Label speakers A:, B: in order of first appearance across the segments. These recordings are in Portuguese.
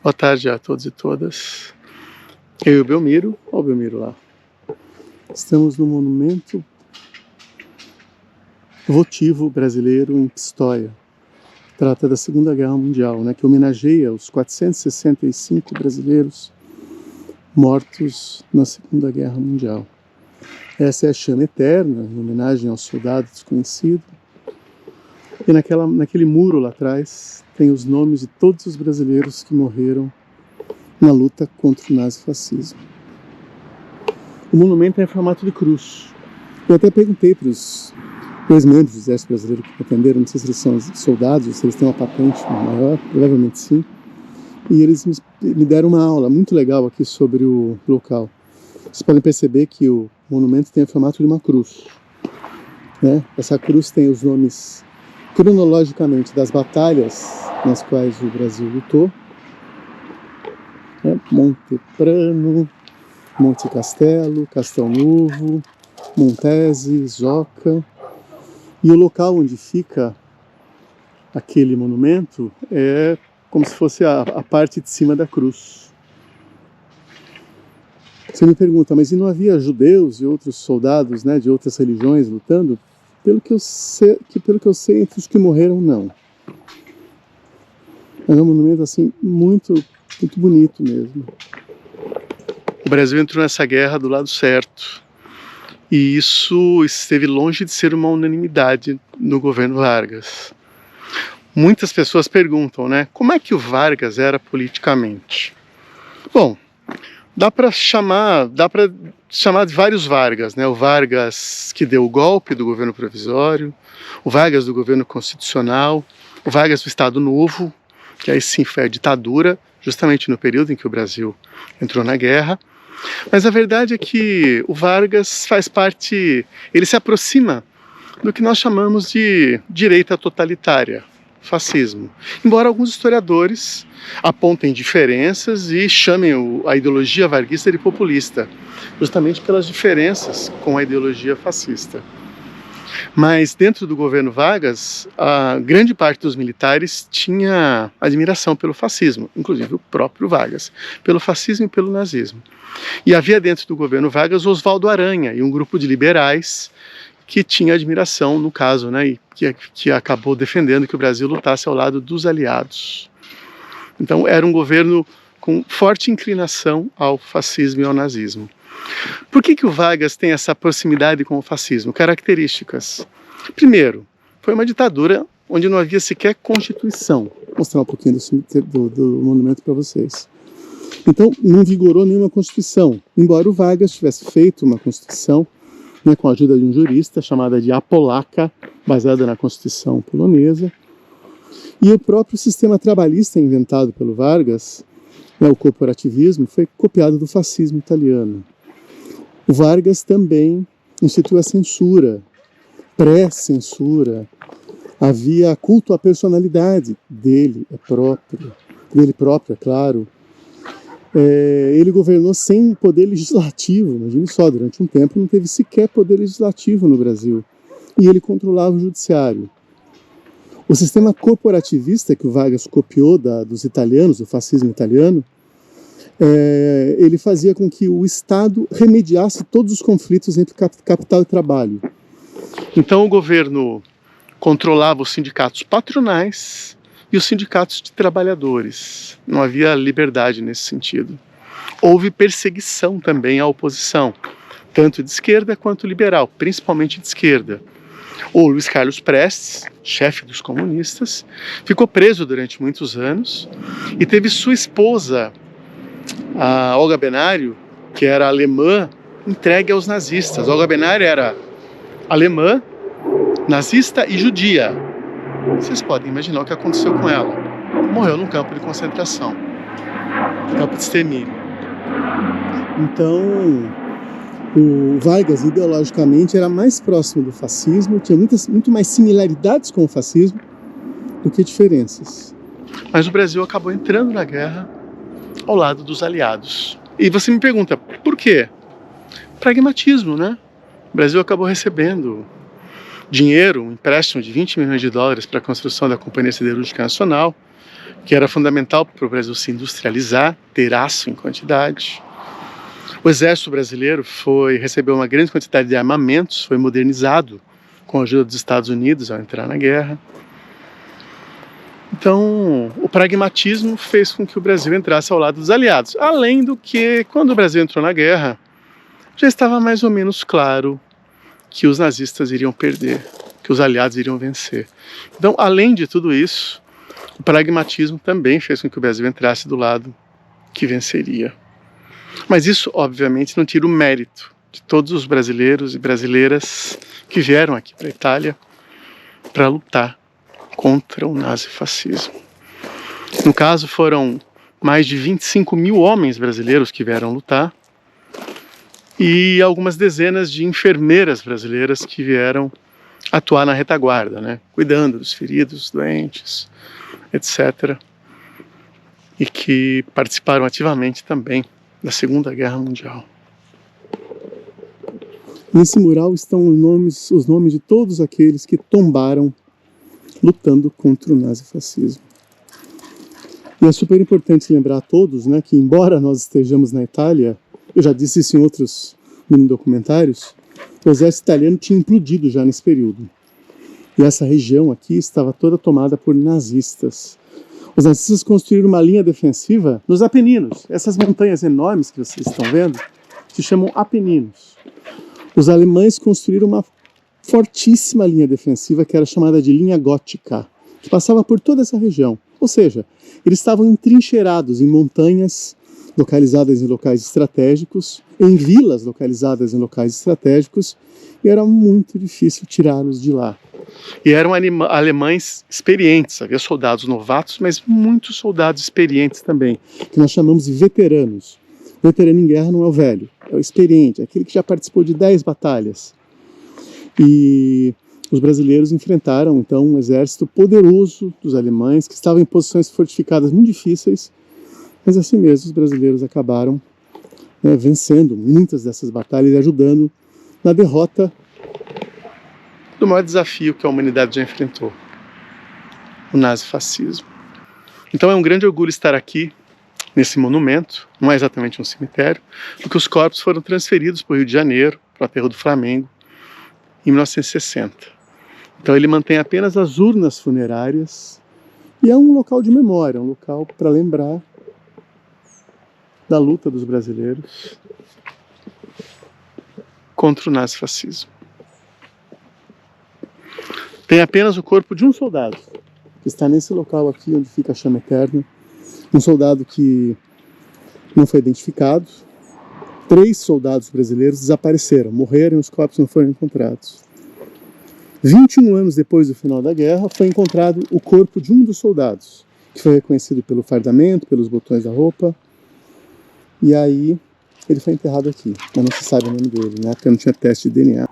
A: Boa tarde a todos e todas. Eu e o Belmiro, olha o Belmiro lá. Estamos no monumento votivo brasileiro em Pistoia. Trata da Segunda Guerra Mundial, que homenageia os 465 brasileiros mortos na Segunda Guerra Mundial. Essa é a chama eterna, em homenagem ao soldado desconhecido. E naquele muro lá atrás tem os nomes de todos os brasileiros que morreram na luta contra o nazifascismo. O monumento é em formato de cruz. Eu até perguntei para os dois membros do Exército Brasileiro que atenderam, não sei se eles são soldados ou se eles têm uma patente maior, provavelmente sim. E eles me deram uma aula muito legal aqui sobre o local. Vocês podem perceber que o monumento tem o formato de uma cruz. Essa cruz tem os nomes cronologicamente das batalhas nas quais o Brasil lutou. Monte Prano, Monte Castelo, Castel Novo, Montese, Joca. E o local onde fica aquele monumento é como se fosse a parte de cima da cruz. Você me pergunta, mas e não havia judeus e outros soldados, de outras religiões lutando? Pelo que eu sei, entre os que morreram, não. É um monumento assim muito bonito mesmo. O Brasil entrou nessa guerra do lado certo. E isso esteve longe de ser uma unanimidade no governo Vargas. Muitas pessoas perguntam, como é que o Vargas era politicamente? Bom, dá para chamar de vários Vargas, o Vargas que deu o golpe do governo provisório, o Vargas do governo constitucional, o Vargas do Estado Novo, que aí sim foi a ditadura, justamente no período em que o Brasil entrou na guerra. Mas a verdade é que o Vargas faz parte, ele se aproxima do que nós chamamos de direita totalitária, fascismo. Embora alguns historiadores apontem diferenças e chamem a ideologia varguista de populista, justamente pelas diferenças com a ideologia fascista. Mas dentro do governo Vargas, a grande parte dos militares tinha admiração pelo fascismo, inclusive o próprio Vargas, pelo fascismo e pelo nazismo. E havia dentro do governo Vargas Oswaldo Aranha e um grupo de liberais que tinha admiração, no caso, e que acabou defendendo que o Brasil lutasse ao lado dos aliados. Então era um governo com forte inclinação ao fascismo e ao nazismo. Por que o Vargas tem essa proximidade com o fascismo? Características. Primeiro, foi uma ditadura onde não havia sequer Constituição. Vou mostrar um pouquinho do monumento para vocês. Então, não vigorou nenhuma Constituição, embora o Vargas tivesse feito uma Constituição com a ajuda de um jurista chamada de Apolaca, baseada na Constituição polonesa. E o próprio sistema trabalhista inventado pelo Vargas, o corporativismo, foi copiado do fascismo italiano. O Vargas também instituiu a censura, pré-censura. Havia culto à personalidade dele próprio, é claro. Ele governou sem poder legislativo, imagine só, durante um tempo não teve sequer poder legislativo no Brasil. E ele controlava o judiciário. O sistema corporativista que o Vargas copiou dos italianos, do fascismo italiano, ele fazia com que o Estado remediasse todos os conflitos entre capital e trabalho. Então o governo controlava os sindicatos patronais e os sindicatos de trabalhadores. Não havia liberdade nesse sentido. Houve perseguição também à oposição, tanto de esquerda quanto liberal, principalmente de esquerda. O Luiz Carlos Prestes, chefe dos comunistas, ficou preso durante muitos anos e teve sua esposa, a Olga Benário, que era alemã, entregue aos nazistas. A Olga Benário era alemã, nazista e judia. Vocês podem imaginar o que aconteceu com ela. Morreu num campo de concentração, campo de extermínio. Então, o Vargas, ideologicamente, era mais próximo do fascismo, tinha muito mais similaridades com o fascismo do que diferenças. Mas o Brasil acabou entrando na guerra ao lado dos aliados. E você me pergunta, por quê? Pragmatismo, O Brasil acabou recebendo dinheiro, um empréstimo de 20 milhões de dólares para a construção da Companhia Siderúrgica Nacional, que era fundamental para o Brasil se industrializar, ter aço em quantidade. O exército brasileiro recebeu uma grande quantidade de armamentos, foi modernizado com a ajuda dos Estados Unidos ao entrar na guerra. Então, o pragmatismo fez com que o Brasil entrasse ao lado dos aliados. Além do que, quando o Brasil entrou na guerra, já estava mais ou menos claro que os nazistas iriam perder, que os aliados iriam vencer. Então, além de tudo isso, o pragmatismo também fez com que o Brasil entrasse do lado que venceria. Mas isso, obviamente, não tira o mérito de todos os brasileiros e brasileiras que vieram aqui para a Itália para lutar contra o nazifascismo. No caso, foram mais de 25 mil homens brasileiros que vieram lutar e algumas dezenas de enfermeiras brasileiras que vieram atuar na retaguarda, né? Cuidando dos feridos, doentes, etc. E que participaram ativamente também da Segunda Guerra Mundial.
B: Nesse mural estão os nomes de todos aqueles que tombaram lutando contra o nazifascismo. E é super importante lembrar a todos, né, que embora nós estejamos na Itália, eu já disse isso em outros mini-documentários, o exército italiano tinha implodido já nesse período. E essa região aqui estava toda tomada por nazistas. Os nazistas construíram uma linha defensiva nos Apeninos. Essas montanhas enormes que vocês estão vendo se chamam Apeninos. Os alemães construíram uma fortíssima linha defensiva que era chamada de linha gótica, que passava por toda essa região. Ou seja, eles estavam entrincheirados em montanhas localizadas em locais estratégicos, em vilas localizadas em locais estratégicos, e era muito difícil tirá-los de lá.
A: E eram alemães experientes, havia soldados novatos, mas muitos soldados experientes também.
B: Que nós chamamos de veteranos. O veterano em guerra não é o velho, é o experiente, é aquele que já participou de 10 batalhas. E os brasileiros enfrentaram, então, um exército poderoso dos alemães, que estavam em posições fortificadas muito difíceis, mas assim mesmo os brasileiros acabaram, né, vencendo muitas dessas batalhas e ajudando na derrota
A: do maior desafio que a humanidade já enfrentou, o nazifascismo. Então é um grande orgulho estar aqui, nesse monumento, não é exatamente um cemitério, porque os corpos foram transferidos para o Rio de Janeiro, para o aterro do Flamengo, em 1960. Então ele mantém apenas as urnas funerárias e é um local de memória, um local para lembrar da luta dos brasileiros contra o nazifascismo. Tem apenas o corpo de um soldado, que está nesse local aqui onde fica a chama eterna, um soldado que não foi identificado. 3 soldados brasileiros desapareceram, morreram e os corpos não foram encontrados. 21 anos depois do final da guerra, foi encontrado o corpo de um dos soldados, que foi reconhecido pelo fardamento, pelos botões da roupa, e aí ele foi enterrado aqui, mas não se sabe o nome dele, né, porque não tinha teste de DNA.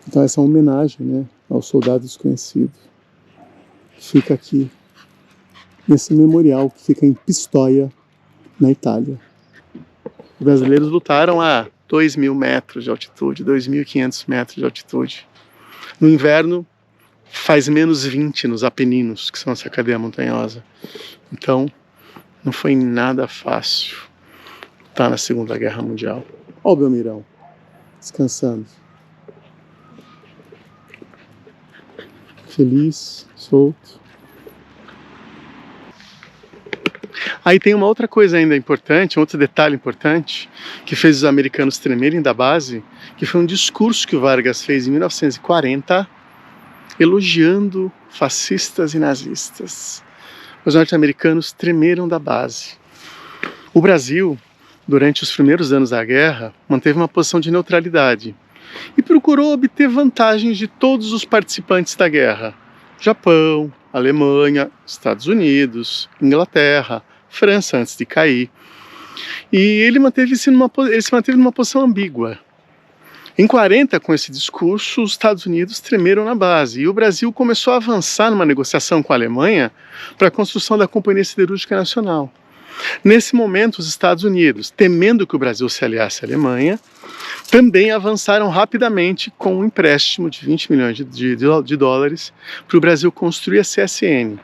A: Então essa é uma homenagem, né, ao soldado desconhecido. Fica aqui, nesse memorial que fica em Pistoia, na Itália. Os brasileiros lutaram a 2.000 metros de altitude, 2.500 metros de altitude. No inverno, faz menos 20 nos Apeninos, que são essa cadeia montanhosa. Então, não foi nada fácil lutar na Segunda Guerra Mundial.
B: Olha o Belmirão, descansando. Feliz, solto.
A: Aí tem uma outra coisa ainda importante, um outro detalhe importante, que fez os americanos tremerem da base, que foi um discurso que o Vargas fez em 1940, elogiando fascistas e nazistas. Os norte-americanos tremeram da base. O Brasil, durante os primeiros anos da guerra, manteve uma posição de neutralidade e procurou obter vantagens de todos os participantes da guerra. Japão, Alemanha, Estados Unidos, Inglaterra, França antes de cair. E ele se manteve numa posição ambígua. Em 40, com esse discurso, os Estados Unidos tremeram na base e o Brasil começou a avançar numa negociação com a Alemanha para a construção da Companhia Siderúrgica Nacional. Nesse momento, os Estados Unidos, temendo que o Brasil se aliasse à Alemanha, também avançaram rapidamente com um empréstimo de 20 milhões de dólares para o Brasil construir a CSN.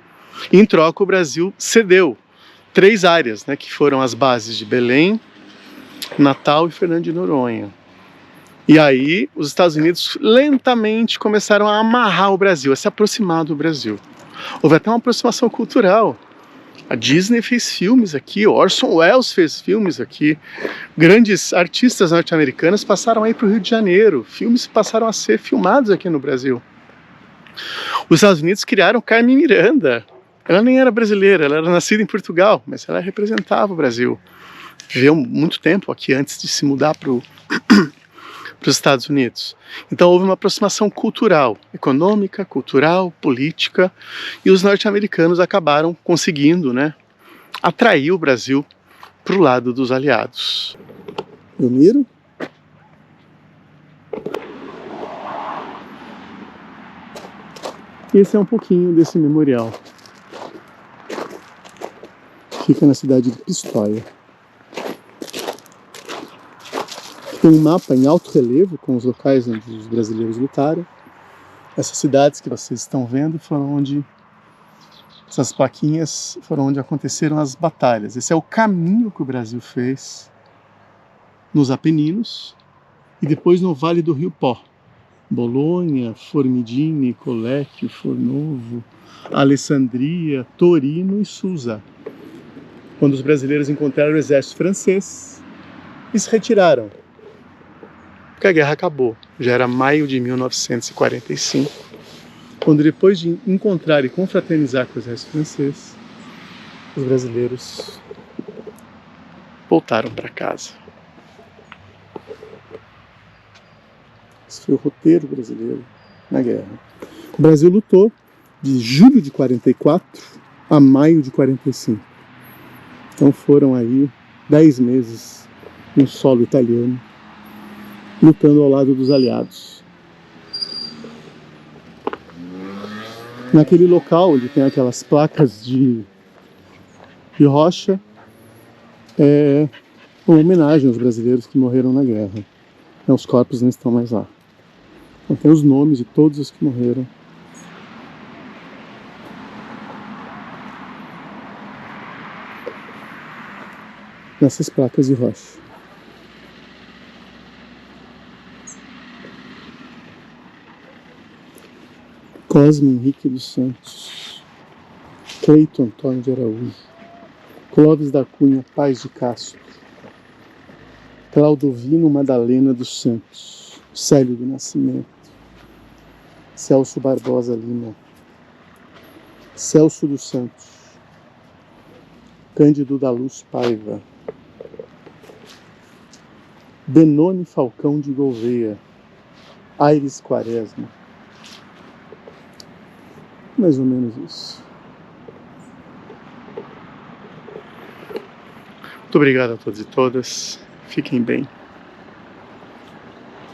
A: Em troca, o Brasil cedeu 3 áreas, né, que foram as bases de Belém, Natal e Fernando de Noronha. E aí os Estados Unidos lentamente começaram a amarrar o Brasil, a se aproximar do Brasil. Houve até uma aproximação cultural. A Disney fez filmes aqui, Orson Welles fez filmes aqui, grandes artistas norte-americanos passaram aí para o Rio de Janeiro, filmes passaram a ser filmados aqui no Brasil. Os Estados Unidos criaram Carmen Miranda. Ela nem era brasileira, ela era nascida em Portugal, mas ela representava o Brasil. Viveu muito tempo aqui antes de se mudar para os Estados Unidos. Então houve uma aproximação cultural, econômica, cultural, política, e os norte-americanos acabaram conseguindo, né, atrair o Brasil para o lado dos aliados.
B: Belmiro? Esse é um pouquinho desse memorial. Fica na cidade de Pistoia. Tem um mapa em alto relevo com os locais onde os brasileiros lutaram. Essas cidades que vocês estão vendo foram onde essas plaquinhas foram onde aconteceram as batalhas. Esse é o caminho que o Brasil fez nos Apeninos e depois no Vale do Rio Pó. Bolonha, Formigine, Colecchio, Fornovo, Alessandria, Torino e Susa. Quando os brasileiros encontraram o exército francês e se retiraram, porque a guerra acabou. Já era maio de 1945, quando depois de encontrar e confraternizar com o exército francês, os brasileiros voltaram para casa. Esse foi o roteiro brasileiro na guerra. O Brasil lutou de julho de 44 a maio de 45. Então foram aí 10 meses no solo italiano, lutando ao lado dos aliados. Naquele local onde tem aquelas placas de rocha, é uma homenagem aos brasileiros que morreram na guerra. Os corpos não estão mais lá. Então tem os nomes de todos os que morreram. Nessas placas de rocha. Cosme Henrique dos Santos, Cleito Antônio de Araújo, Clóvis da Cunha Paz de Castro, Claudovino Madalena dos Santos, Célio do Nascimento, Celso Barbosa Lima, Celso dos Santos, Cândido da Luz Paiva, Benoni Falcão de Gouveia, Aires Quaresma. Mais ou menos isso. Muito obrigado a todos e todas. Fiquem bem.